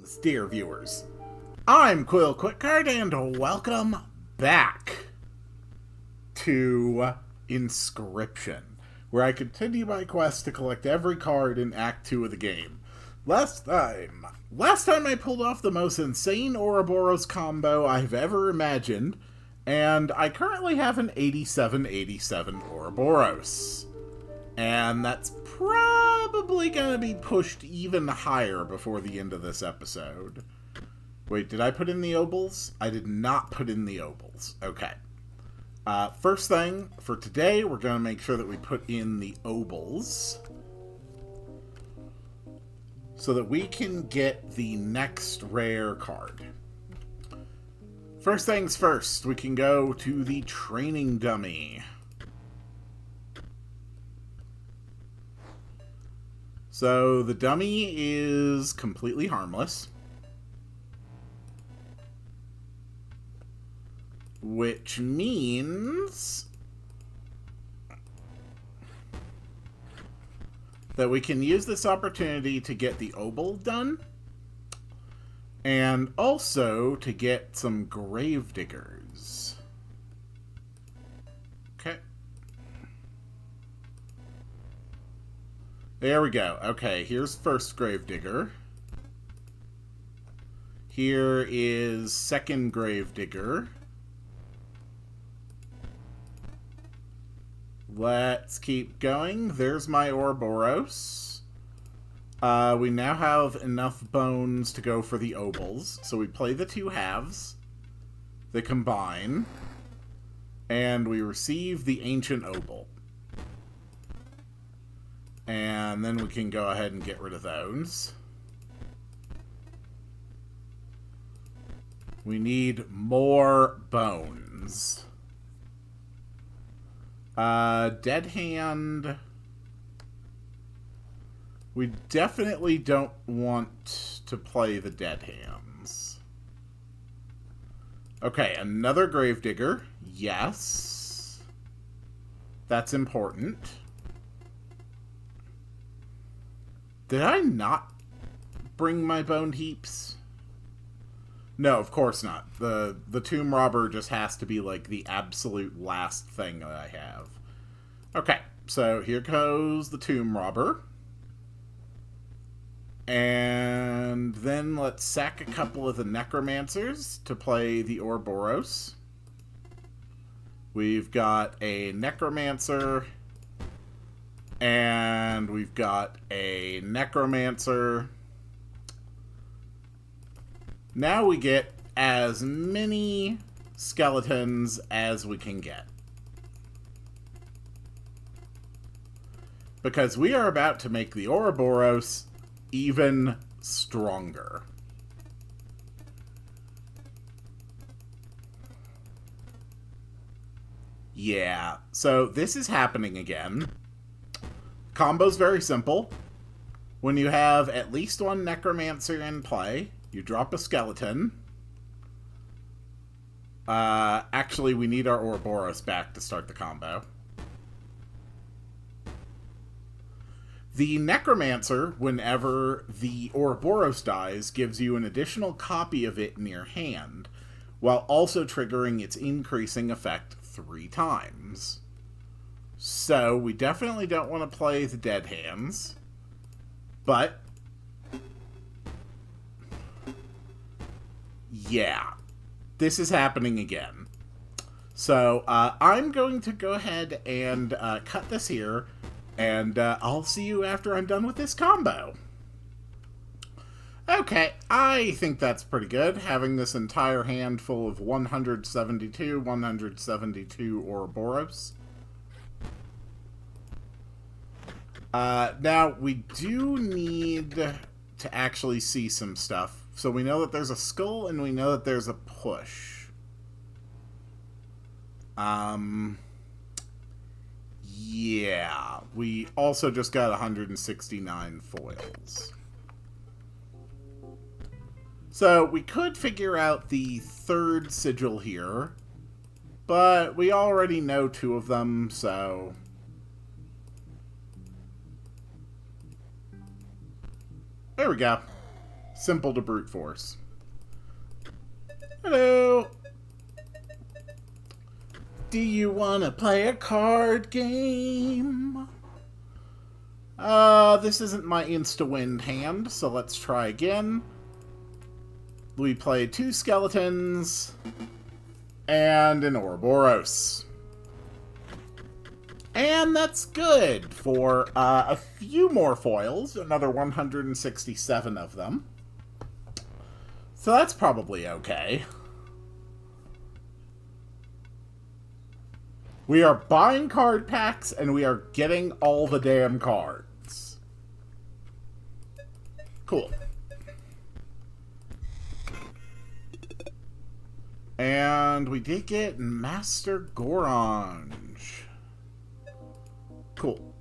Greetings, dear viewers. I'm Quill Quickcard, and welcome back to Inscryption, where I continue my quest to collect every card in Act 2 of the game. Last time I pulled off the most insane Ouroboros combo I've ever imagined, and I currently have an 8787 Ouroboros. And that's probably going to be pushed even higher before the end of this episode. Wait, did I put in the obols? I did not put in the obols. Okay. First thing for today, we're going to make sure that we put in the obols so that we can get the next rare card. First things first, we can go to the training dummy. So the dummy is completely harmless, which means that we can use this opportunity to get the obol done and also to get some gravediggers. Okay. There we go. Okay, here's first gravedigger. Here is second gravedigger. Let's keep going. There's my Ouroboros. We now have enough bones to go for the obols. So we play the two halves. They combine. And we receive the ancient obol. And then we can go ahead and get rid of those. We need more bones. Dead hand. We definitely don't want to play the dead hands. Okay, another gravedigger. Yes. That's important. Did I not bring my bone heaps? No, of course not. The tomb robber just has to be like the absolute last thing that I have. Okay, so here goes the tomb robber. And then let's sack a couple of the necromancers to play the Ouroboros. We've got a necromancer. And we've got a necromancer. Now we get as many skeletons as we can get. Because we are about to make the Ouroboros even stronger. Yeah, so this is happening again. Combo's very simple. When you have at least one necromancer in play, you drop a skeleton. Actually, we need our Ouroboros back to start the combo. The necromancer, whenever the Ouroboros dies, gives you an additional copy of it in your hand, while also triggering its increasing effect 3 times. So, we definitely don't want to play the dead hands. But, yeah, this is happening again. So, I'm going to go ahead and cut this here, and I'll see you after I'm done with this combo. Okay, I think that's pretty good, having this entire hand full of 172 Ouroboros. Now, we do need to actually see some stuff. So we know that there's a skull, and we know that there's a push. Yeah. We also just got 169 foils. So, we could figure out the third sigil here, but we already know 2 of them, so... There we go. Simple to brute force. Hello! Do you want to play a card game? This isn't my insta-win hand, so let's try again. We play 2 skeletons and an Ouroboros. And that's good for a few more foils, another 167 of them. So that's probably okay. We are buying card packs, and we are getting all the damn cards. Cool. And we did get Master Gorange. Cool.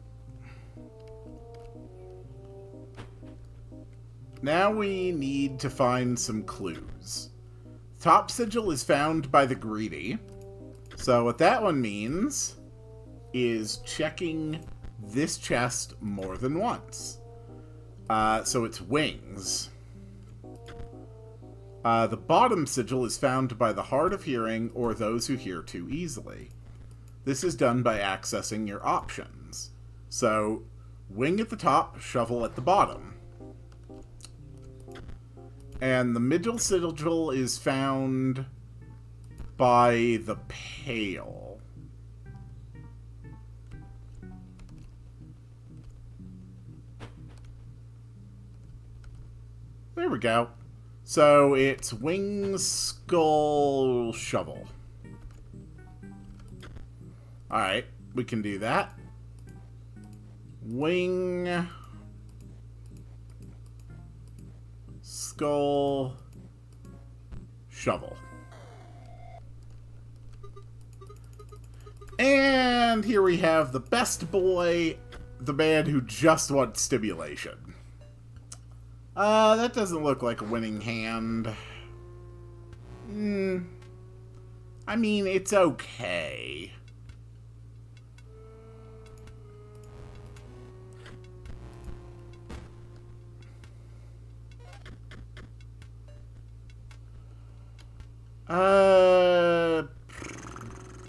Now we need to find some clues. Top sigil is found by the greedy. So what that one means is checking this chest more than once. So it's wings. The bottom sigil is found by the hard of hearing or those who hear too easily. This is done by accessing your options. So, wing at the top, shovel at the bottom. And the middle sigil is found by the pail. There we go. So it's wing, skull, shovel. Alright, we can do that. Wing, skull, shovel. And here we have the best boy, the man who just wants stimulation. That doesn't look like a winning hand. I mean, it's okay.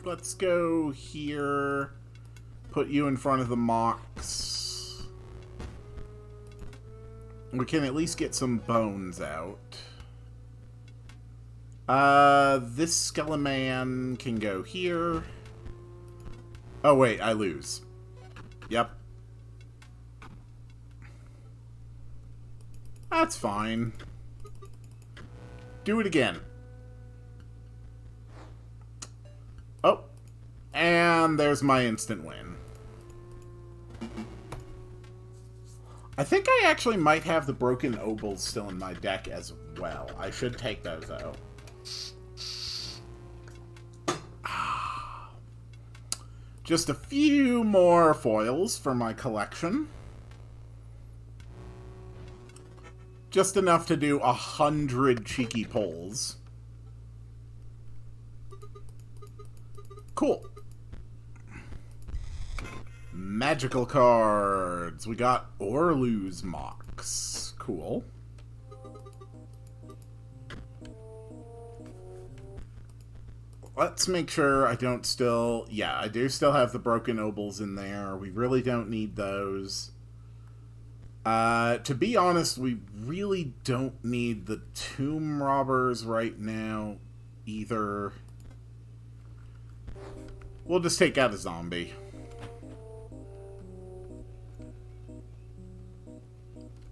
Let's go here. Put you in front of the mocks. We can at least get some bones out. This Skeleman can go here. Oh, wait, I lose. Yep. That's fine. Do it again. Oh. And there's my instant win. I think I actually might have the broken obols still in my deck as well. I should take those out. Just a few more foils for my collection. Just enough to do 100 cheeky pulls. Cool. Magical cards. We got Orlu's Mox. Cool. Let's make sure I don't still... Yeah, I do still have the broken obols in there. We really don't need those. To be honest, we really don't need the tomb robbers right now either. We'll just take out a zombie.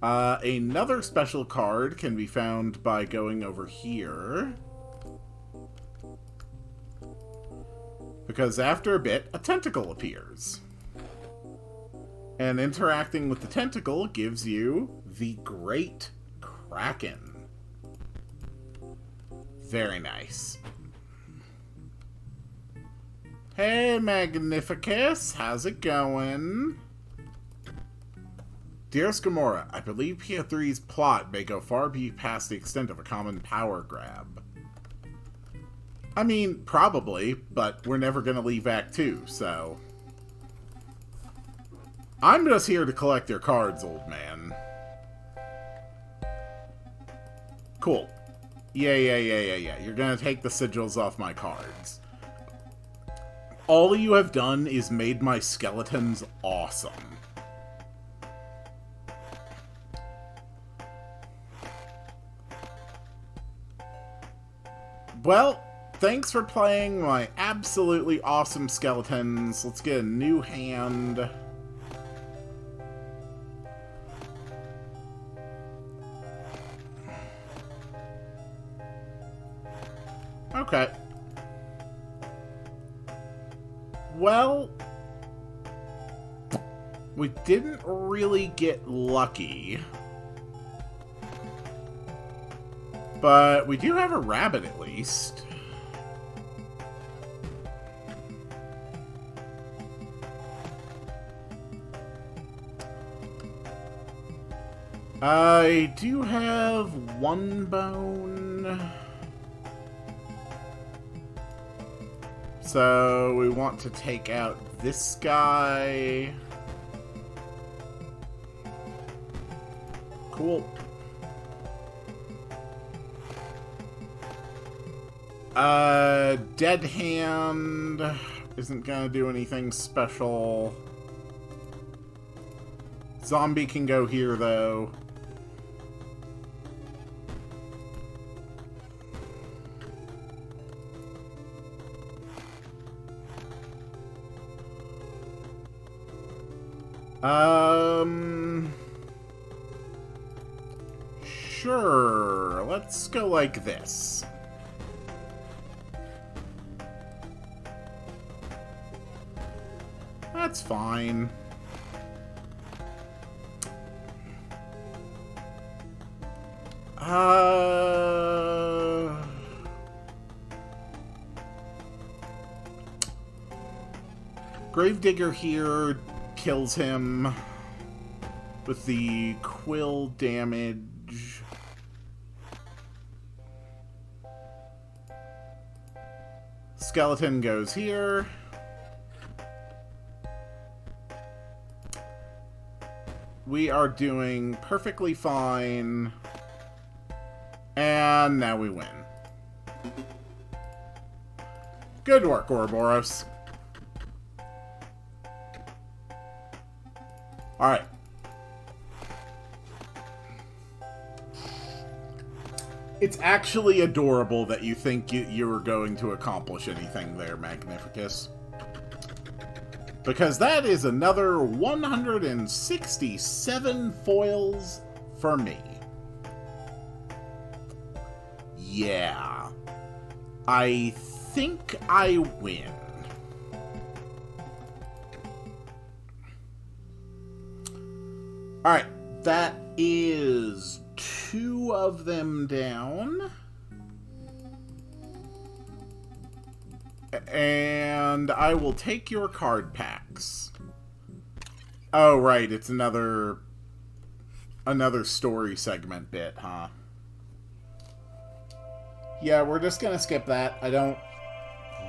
Another special card can be found by going over here. Because after a bit, a tentacle appears. And interacting with the tentacle gives you the Great Kraken. Very nice. Hey, Magnificus, how's it going? Dearest Gamora, I believe P3's plot may go far past the extent of a common power grab. I mean, probably, but we're never going to leave Act 2, so... I'm just here to collect your cards, old man. Cool. Yeah. You're gonna take the sigils off my cards. All you have done is made my skeletons awesome. Well, thanks for playing my absolutely awesome skeletons. Let's get a new hand. Okay. Well, we didn't really get lucky. But we do have a rabbit, at least. I do have one bone. So we want to take out this guy. Cool. Dead hand isn't gonna do anything special. Zombie can go here, though. Sure. Let's go like this. That's fine. Gravedigger here kills him with the quill damage. Skeleton goes here. We are doing perfectly fine. And now we win. Good work, Ouroboros. Alright. It's actually adorable that you think you were going to accomplish anything there, Magnificus. Because that is another 167 foils for me. Yeah. I think I win. Alright, that is 2 of them down. And I will take your card packs. Oh, right, it's another story segment bit, huh? Yeah, we're just gonna skip that. I don't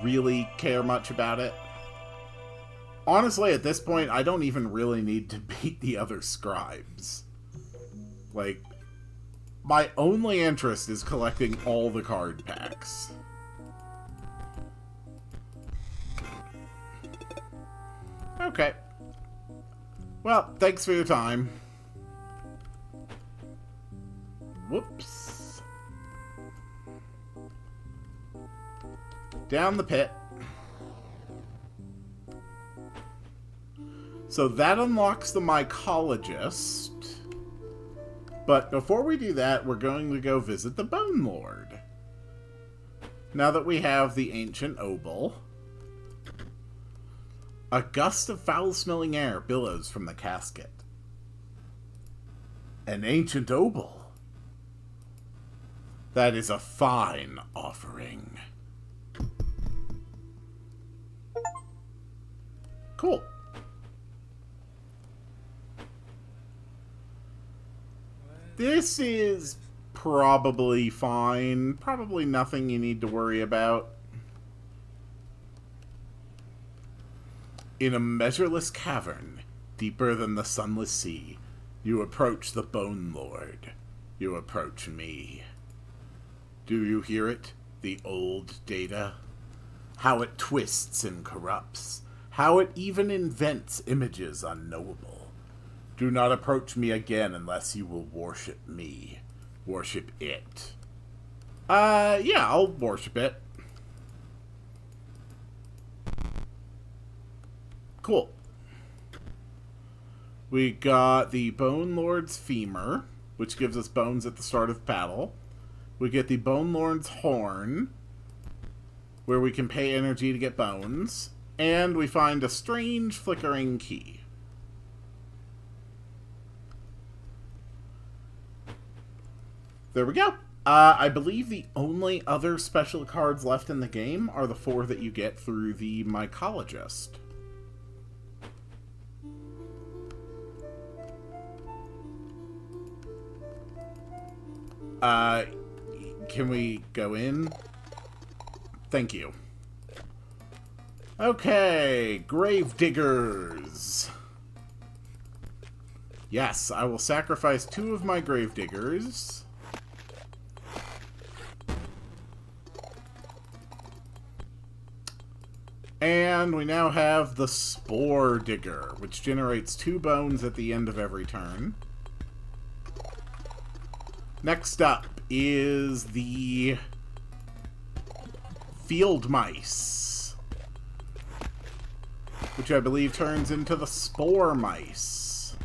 really care much about it. Honestly, at this point, I don't even really need to beat the other scribes. Like, my only interest is collecting all the card packs. Okay. Well, thanks for your time. Whoops. Down the pit. So that unlocks the mycologist. But before we do that, we're going to go visit the Bone Lord. Now that we have the ancient obol. A gust of foul-smelling air billows from the casket. An ancient obol. That is a fine offering. Cool. This is probably fine. Probably nothing you need to worry about. In a measureless cavern, deeper than the sunless sea, you approach the Bone Lord. You approach me. Do you hear it? The old data? How it twists and corrupts. How it even invents images unknowable. Do not approach me again unless you will worship me. Worship it. Yeah, I'll worship it. Cool. We got the Bone Lord's Femur, which gives us bones at the start of battle. We get the Bone Lord's Horn, where we can pay energy to get bones. And we find a strange flickering key. There we go. I believe the only other special cards left in the game are the 4 that you get through the Mycologist. Can we go in? Thank you. Okay, Gravediggers. Yes, I will sacrifice 2 of my Gravediggers. And we now have the Spore Digger, which generates 2 bones at the end of every turn. Next up is the Field Mice, which I believe turns into the Spore Mice.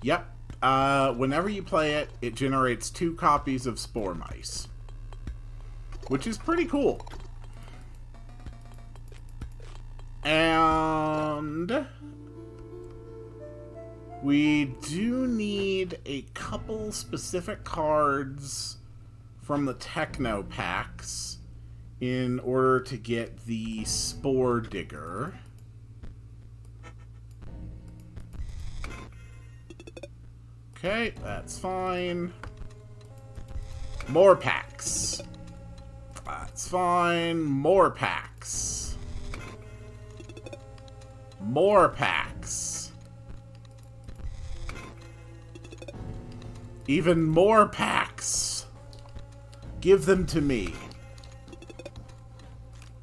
Yep. Whenever you play it, it generates 2 copies of Spore Mice, which is pretty cool. And we do need a couple specific cards from the Techno packs in order to get the Spore Digger. Okay, that's fine. More packs. That's fine. More packs. More packs. Even more packs. Give them to me.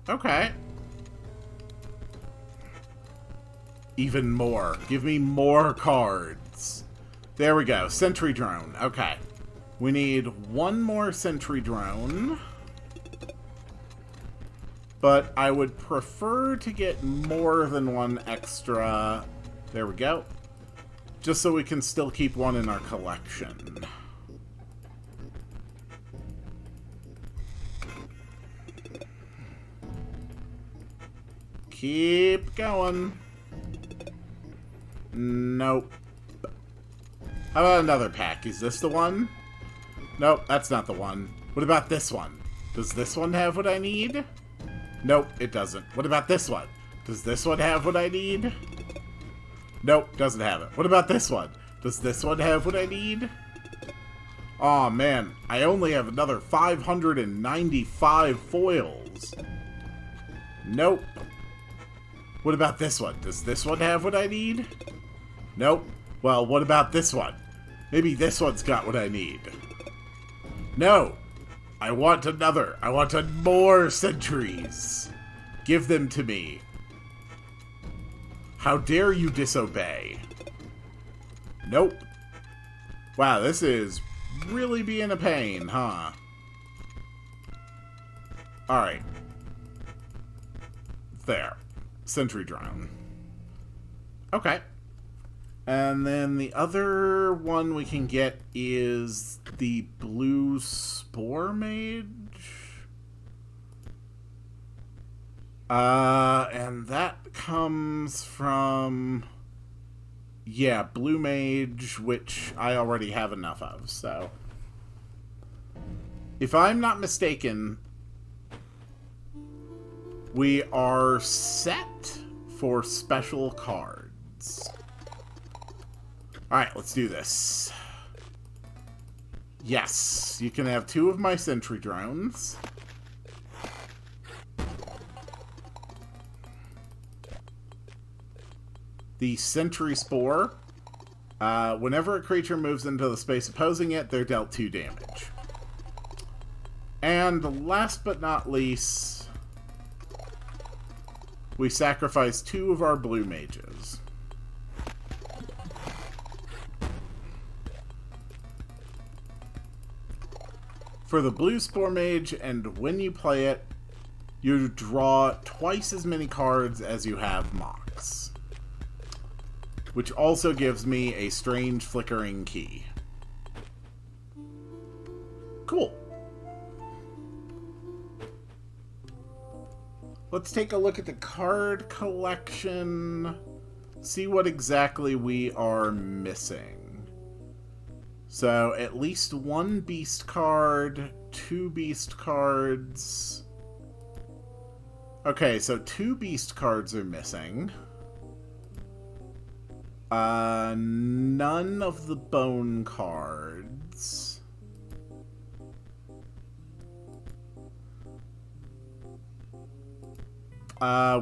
Okay. Even more. Give me more cards. There we go. Sentry Drone. Okay. We need 1 more Sentry Drone. But I would prefer to get more than 1 extra. There we go. Just so we can still keep 1 in our collection. Keep going. Nope. How about another pack? Is this the one? Nope, that's not the one. What about this one? Does this one have what I need? Nope, it doesn't. What about this one? Does this one have what I need? Nope, doesn't have it. What about this one? Does this one have what I need? Aw, man. I only have another 595 foils. Nope. What about this one? Does this one have what I need? Nope. Well, what about this one? Maybe this one's got what I need. No. I want another. I want more sentries. Give them to me. How dare you disobey? Nope. Wow, this is really being a pain, huh? Alright. There. Sentry Drone. Okay. And then the other one we can get is the Blue Spore Mage. And that comes from... yeah, Blue Mage, which I already have enough of, so... if I'm not mistaken, we are set for special cards. Alright, let's do this. Yes, you can have 2 of my Sentry Drones. The Sentry Spore. Whenever a creature moves into the space opposing it, they're dealt 2 damage. And last but not least, we sacrifice 2 of our blue mages. For the blue Spore Mage, and when you play it, you draw twice as many cards as you have mocks. Which also gives me a strange flickering key. Cool. Let's take a look at the card collection. See what exactly we are missing. So, at least 1 beast card, 2 beast cards. Okay, so 2 beast cards are missing. None of the bone cards.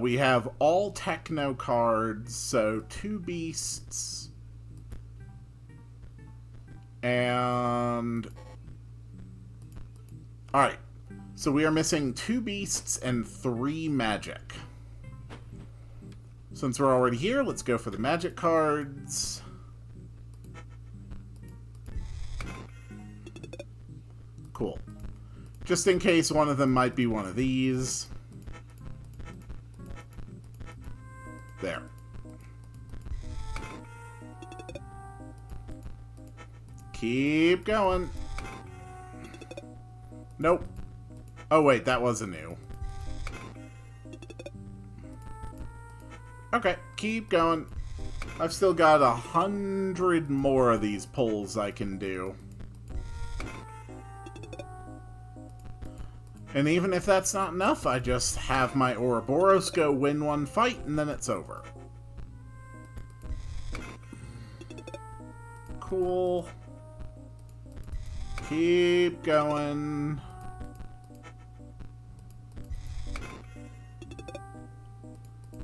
We have all techno cards, so 2 beasts. And... Alright. So we are missing 2 beasts and 3 magic. Since we're already here, let's go for the magic cards. Cool. Just in case one of them might be one of these. There. Keep going. Nope. Oh wait, that was a new. Okay, keep going. I've still got 100 more of these pulls I can do. And even if that's not enough, I just have my Ouroboros go win 1 fight, and then it's over. Cool. Keep going.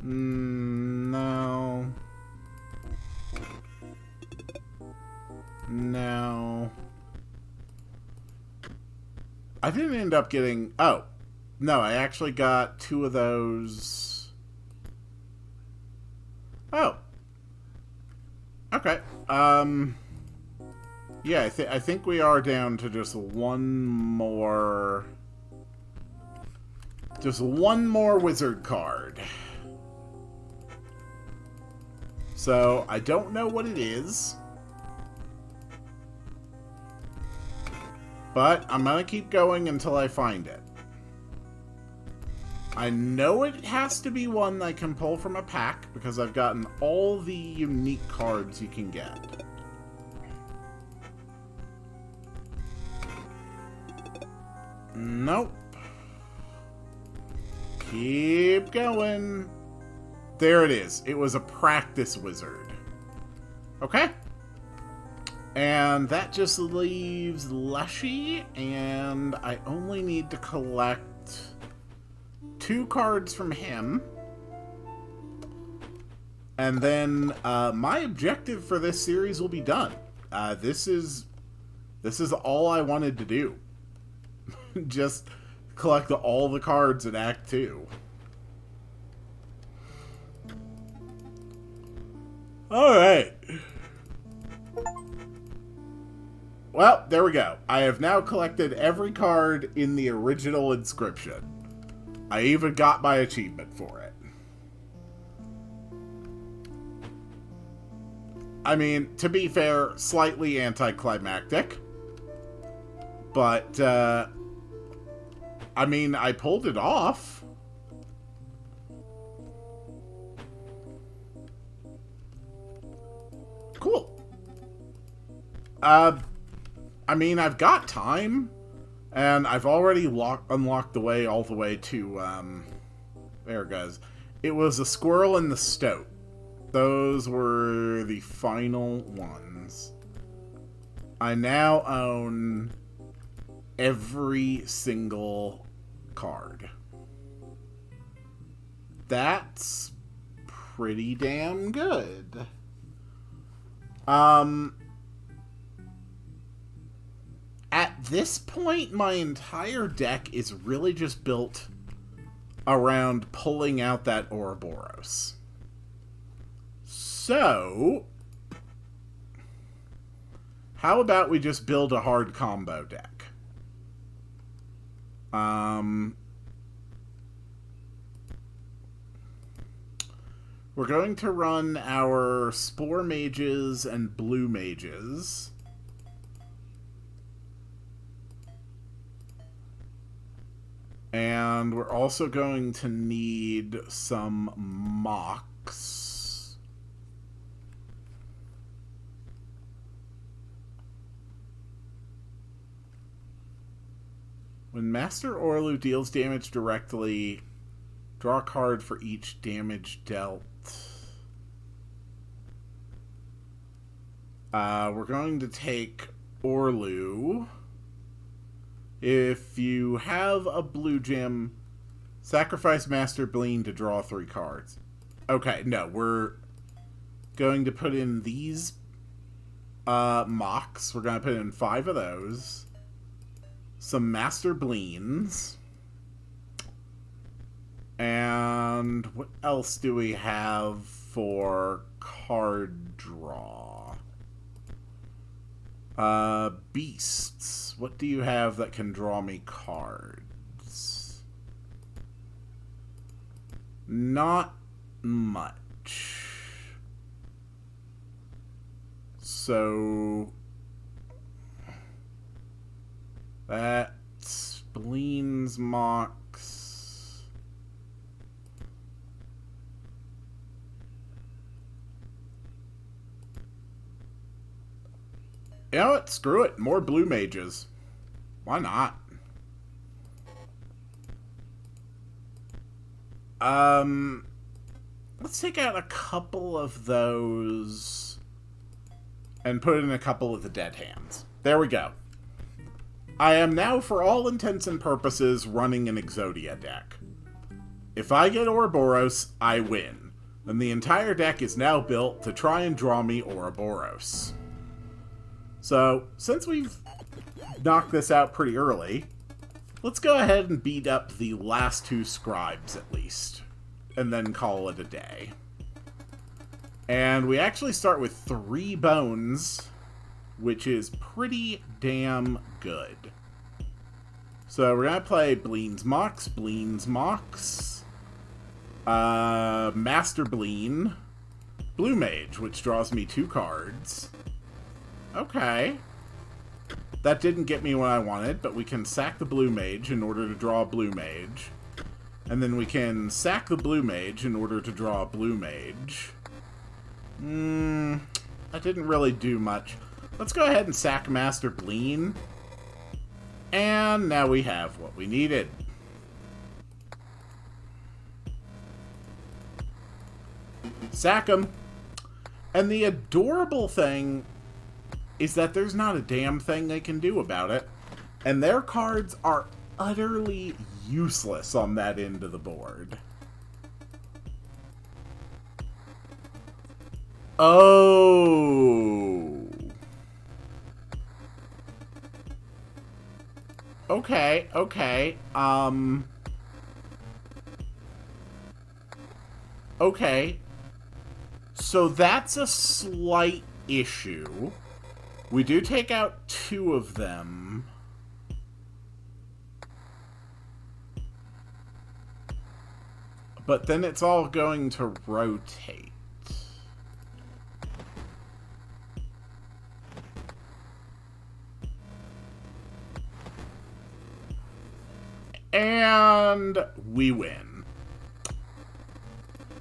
No. No. I didn't end up getting... Oh. No, I actually got 2 of those. Oh. Okay. Yeah, I think we are down to just 1 more... Just 1 more wizard card. So, I don't know what it is. But I'm gonna keep going until I find it. I know it has to be one I can pull from a pack, because I've gotten all the unique cards you can get. Nope. Keep going. There it is. It was a practice wizard. Okay. And that just leaves Leshy, and I only need to collect 2 cards from him. And then my objective for this series will be done. This is all I wanted to do. Just collect all the cards in Act 2. Alright. Well, there we go. I have now collected every card in the original Inscryption. I even got my achievement for it. I mean, to be fair, slightly anticlimactic. But, I mean, I pulled it off. Cool. I mean, I've got time, and I've already unlocked the way all the way to, there it goes. It was a squirrel and the stoat. Those were the final ones. I now own every single card. That's pretty damn good. At At this point, my entire deck is really just built around pulling out that Ouroboros. So, how about we just build a hard combo deck? We're going to run our Spore Mages and Blue Mages. And we're also going to need some Mocks. When Master Orlu deals damage directly, draw a card for each damage dealt. We're going to take Orlu. If you have a blue gem, sacrifice Master Bleen to draw 3 cards. Okay, no, we're going to put in these Mocks. We're going to put in 5 of those. Some Master Bleens. And what else do we have for card draw? Beasts. What do you have that can draw me cards? Not much. So that's Bleen's Mocks. You know what? Screw it. More Blue Mages. Why not? Let's take out a couple of those and put in a couple of the dead hands. There we go. I am now, for all intents and purposes, running an Exodia deck. If I get Ouroboros, I win. And the entire deck is now built to try and draw me Ouroboros. So, since we've knocked this out pretty early, let's go ahead and beat up the last 2 scribes at least, and then call it a day. And we actually start with 3 bones, which is pretty damn good. So we're going to play Bleen's Mocks, Master Bleen, Blue Mage, which draws me 2 cards. Okay. That didn't get me what I wanted, but we can sack the Blue Mage in order to draw a Blue Mage. And then we can sack the Blue Mage in order to draw a Blue Mage. That didn't really do much. Let's go ahead and sack Master Bleen. And now we have what we needed. Sack him. And the adorable thing is that there's not a damn thing they can do about it. And their cards are utterly useless on that end of the board. Oh. Okay, okay. Okay. So that's a slight issue. We do take out 2 of them. But then it's all going to rotate. And we win.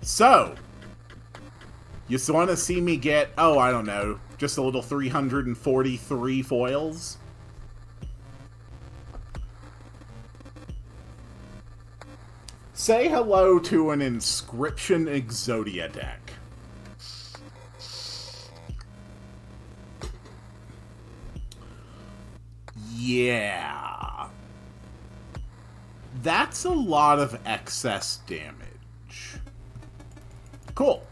So, you want to see me get, oh, I don't know, just a little 343 foils? Say hello to an Inscryption Exodia deck. Yeah. That's a lot of excess damage. Cool.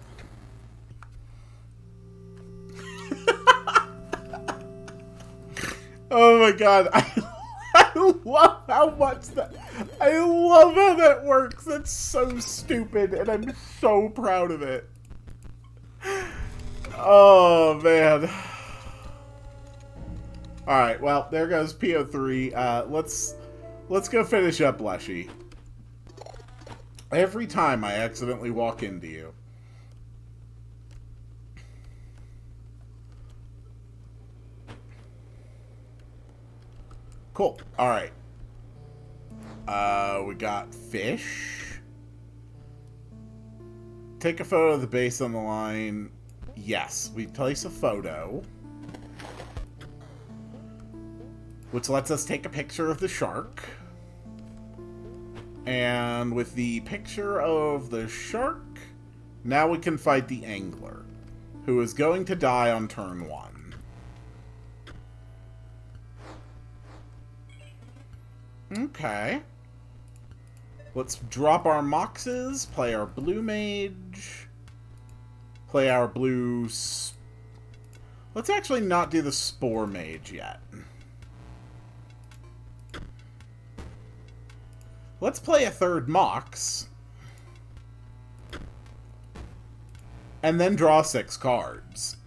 Oh my god, I love how much that... I love how that works. That's so stupid, and I'm so proud of it. Oh, man. Alright, well, there goes PO3. Let's go finish up Leshy. Every time I accidentally walk into you. Cool. Alright. We got fish. Take a photo of the base on the line. Yes, we place a photo. Which lets us take a picture of the shark. And with the picture of the shark, now we can fight the angler, who is going to die on turn 1. Okay. Let's drop our moxes, play our blue mage, play our blue... Let's actually not do the spore mage yet. Let's play a third Mox. And then draw 6 cards.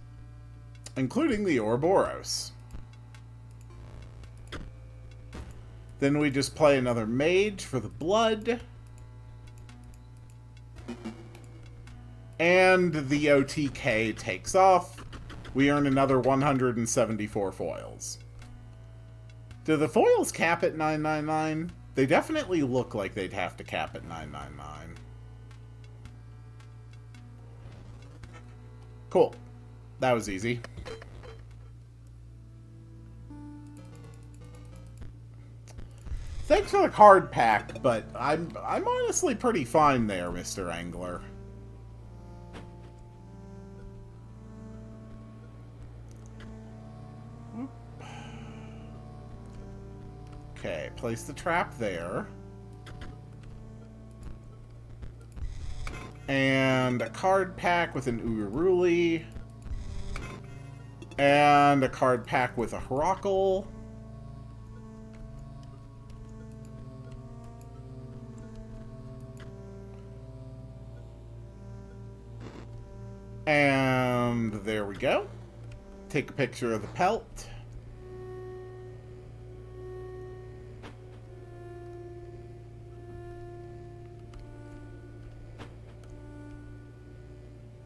Including the Ouroboros. Then we just play another Mage for the blood. And the OTK takes off. We earn another 174 foils. Do the foils cap at 999? They definitely look like they'd have to cap at 999. Cool. That was easy. Thanks for the card pack, but I'm honestly pretty fine there, Mr. Angler. Okay, place the trap there. And a card pack with an Uraruli. And a card pack with a Hrakal. And there we go. Take a picture of the pelt.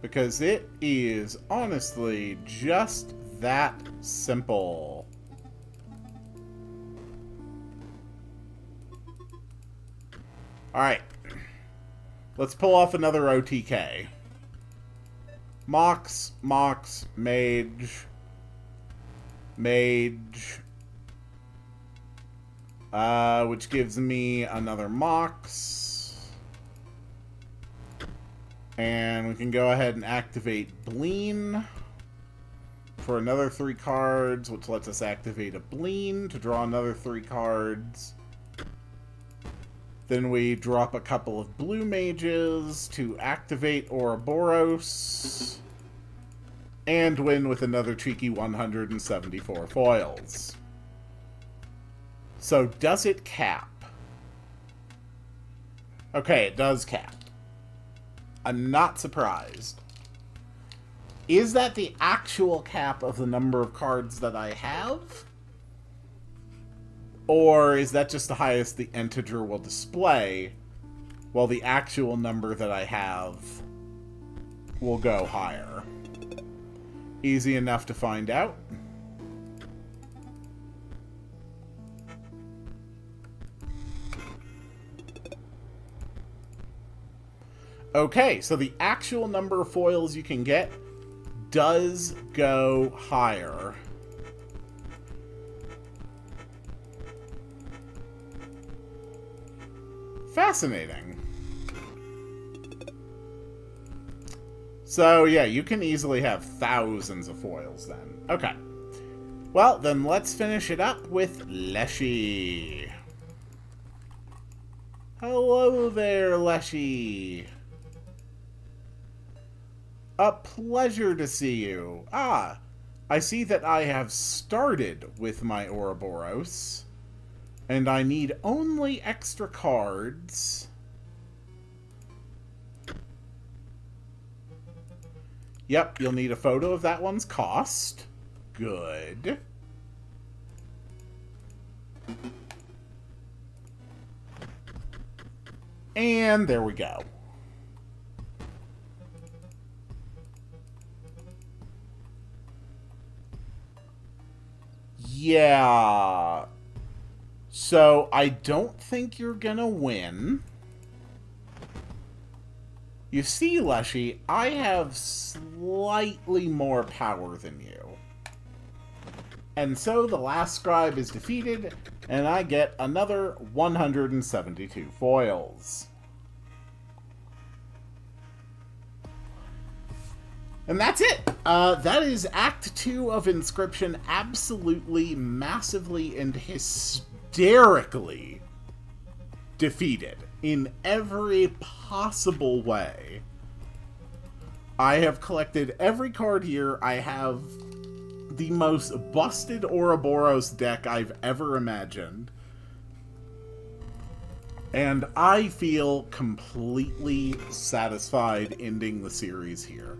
Because it is honestly just that simple. Alright. Let's pull off another OTK. Mox, Mox, Mage. Mage. Which gives me another Mox. And we can go ahead and activate Bleen for another 3 cards, which lets us activate a Bleen to draw another 3 cards. Then we drop a couple of blue mages to activate Ouroboros. And win with another cheeky 174 foils. So, does it cap? Okay, it does cap. I'm not surprised. Is that the actual cap of the number of cards that I have? Or is that just the highest the integer will display, while the actual number that I have will go higher? Easy enough to find out. Okay, so the actual number of foils you can get does go higher. Fascinating. So, yeah, you can easily have thousands of foils then. Okay. Well, then let's finish it up with Leshy. Hello there, Leshy. A pleasure to see you. Ah, I see that I have started with my Ouroboros, and I need only extra cards. Yep, you'll need a photo of that one's cost. Good. And there we go. Yeah. So, I don't think you're gonna win. You see, Leshy, I have slightly more power than you. And so the last scribe is defeated, and I get another 172 foils. And that's it! That is Act 2 of Inscryption, absolutely, massively, and hysterically defeated in every possible way. I have collected every card here. I have the most busted Ouroboros deck I've ever imagined. And I feel completely satisfied ending the series here.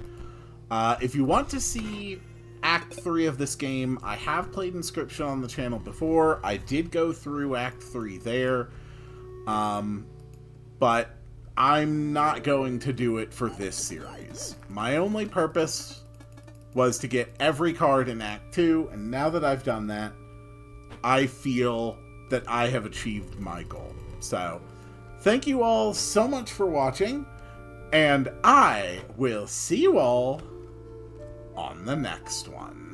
If you want to see Act 3 of this game, I have played Inscryption on the channel before. I did go through Act 3 there. But I'm not going to do it for this series. My only purpose was to get every card in Act 2, and now that I've done that, I feel that I have achieved my goal. So, thank you all so much for watching, and I will see you all on the next one.